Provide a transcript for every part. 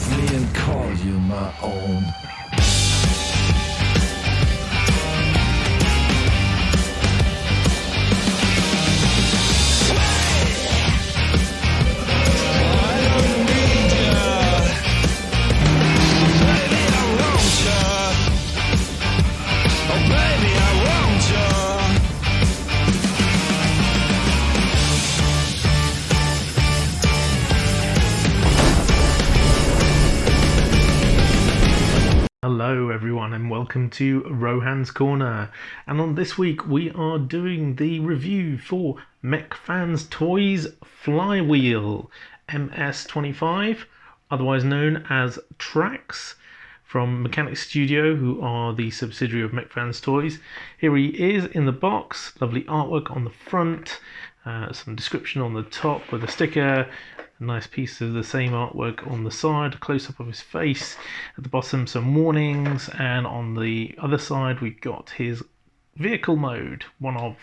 with me and call you my own. Hello everyone and welcome to Rohan's Corner, and on this week we are doing the review for Mech Fans Toys Flywheel MS-25, otherwise known as Trax, from Mechanic Studio, who are the subsidiary of Mech Fans Toys. Here he is in the box, lovely artwork on the front, some description on the top with a sticker, a nice piece of the same artwork on the side, a close-up of his face. At the bottom some warnings, and on the other side we've got his vehicle mode, one of.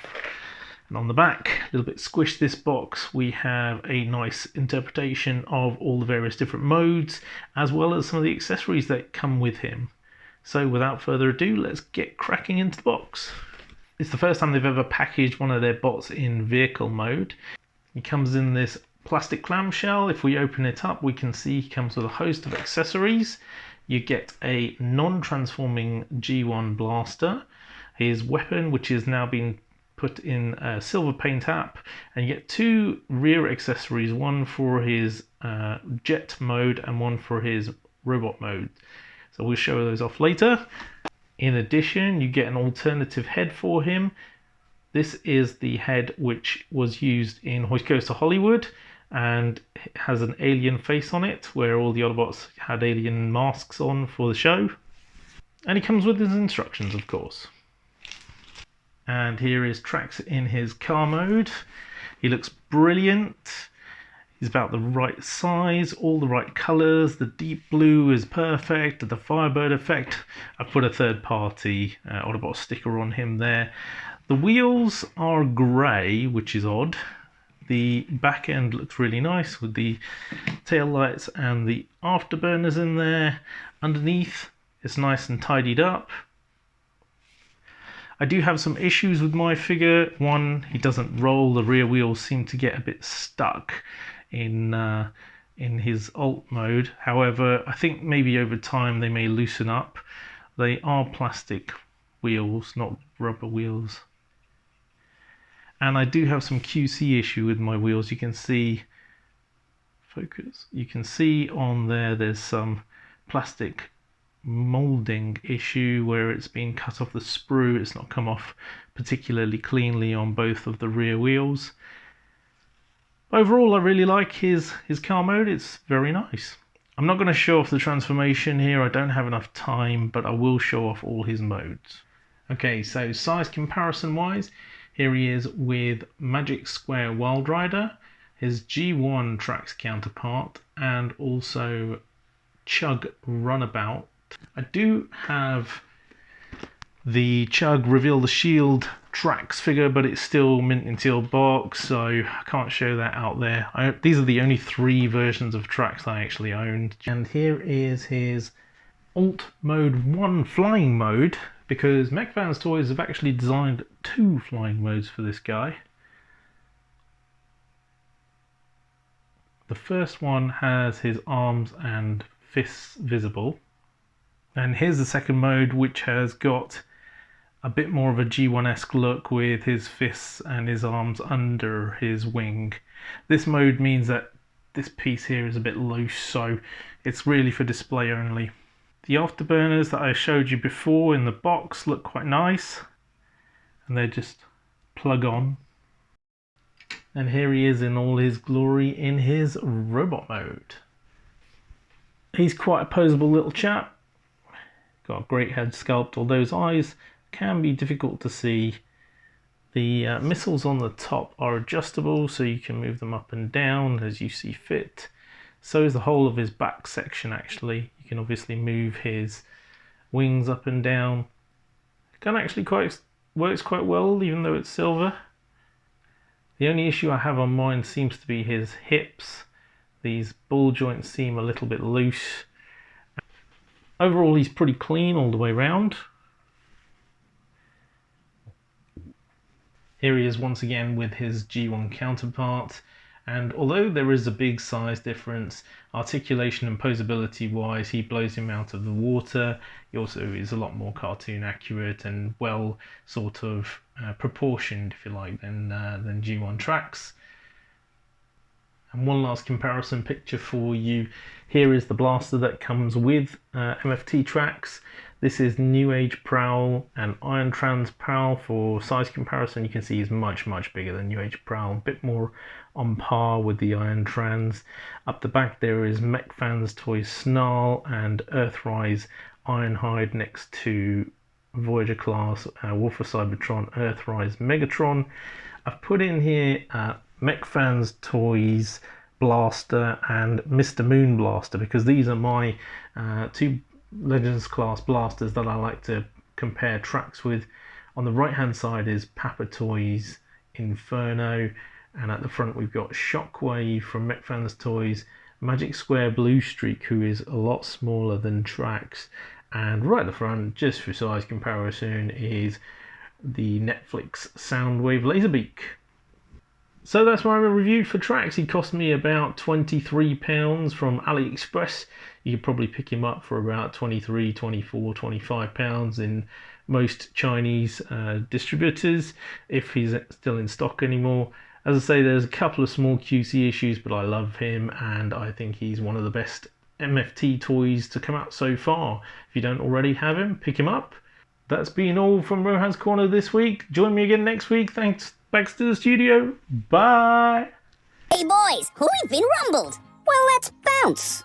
And on the back, a little bit squished this box, we have a nice interpretation of all the various different modes, as well as some of the accessories that come with him. So without further ado, let's get cracking into the box. It's the first time they've ever packaged one of their bots in vehicle mode. He comes in this plastic clamshell. If we open it up, we can see he comes with a host of accessories. You get a non-transforming G1 blaster, his weapon, which is now being put in a silver paint app, and you get two rear accessories, one for his jet mode and one for his robot mode. So we'll show those off later. In addition, you get an alternative head for him. This is the head which was used in Hoist Goes to Hollywood, and it has an alien face on it, where all the Autobots had alien masks on for the show. And he comes with his instructions, of course. And here is Trax in his car mode. He looks brilliant. He's about the right size, all the right colours. The deep blue is perfect. The Firebird effect, I've put a third-party Autobot sticker on him there. The wheels are grey, which is odd. The back end looks really nice with the tail lights and the afterburners in there. Underneath, it's nice and tidied up. I do have some issues with my figure. One, he doesn't roll. The rear wheels seem to get a bit stuck in his alt mode. However, I think maybe over time they may loosen up. They are plastic wheels, not rubber wheels. And I do have some QC issue with my wheels. You can see, focus, you can see on there there's some plastic molding issue where it's been cut off the sprue. It's not come off particularly cleanly on both of the rear wheels. Overall, I really like his car mode. It's very nice. I'm not going to show off the transformation here. I don't have enough time, but I will show off all his modes. Okay, so size comparison wise, here he is with Magic Square Wild Rider, his G1 Trax counterpart, and also Chug Runabout. I do have the Chug Reveal the Shield Trax figure, but it's still mint in sealed box, so I can't show that out there. These are the only 3 versions of Trax I actually owned. And here is his Alt Mode 1 flying mode, because Mech Fans Toys have actually designed 2 flying modes for this guy. The first one has his arms and fists visible, and here's the second mode, which has got a bit more of a G1-esque look with his fists and his arms under his wing. This mode means that this piece here is a bit loose, so it's really for display only. The afterburners that I showed you before in the box look quite nice, and they just plug on. And here he is in all his glory in his robot mode. He's quite a poseable little chap. Got a great head sculpt, although his eyes can be difficult to see. The missiles on the top are adjustable, so you can move them up and down as you see fit. So is the whole of his back section actually. You can obviously move his wings up and down. Gun actually works quite well, even though it's silver. The only issue I have on mine seems to be his hips. These ball joints seem a little bit loose. Overall, he's pretty clean all the way around. Here he is once again with his G1 counterpart, and although there is a big size difference, articulation and posability wise, he blows him out of the water. He also is a lot more cartoon accurate and well sort of proportioned, if you like, than G1 tracks. And one last comparison picture for you. Here is the blaster that comes with MFT tracks. This is New Age Prowl and Iron Trans Prowl. For size comparison, you can see he's much bigger than New Age Prowl, a bit more on par with the Iron Trans. Up the back there is Mech Fans Toys Snarl and Earthrise Ironhide next to Voyager class Wolf of Cybertron Earthrise Megatron. I've put in here Mech Fans Toys Blaster and Mr. Moon Blaster because these are my two Legends class blasters that I like to compare tracks with. On the right hand side is Papa Toys Inferno, and at the front we've got Shockwave from Mech Fans Toys, Magic Square Blue Streak, who is a lot smaller than tracks, and right at the front, just for size comparison, is the Netflix Soundwave Laserbeak. So that's my review for tracks. He cost me about £23 from AliExpress. You could probably pick him up for about £23, £24, £25 in most Chinese distributors, if he's still in stock anymore. As I say, there's a couple of small QC issues, but I love him and I think he's one of the best MFT toys to come out so far. If you don't already have him, pick him up. That's been all from Rohan's Corner this week. Join me again next week. Thanks. Back to the studio. Bye. Hey boys, we've been rumbled. Well, let's bounce.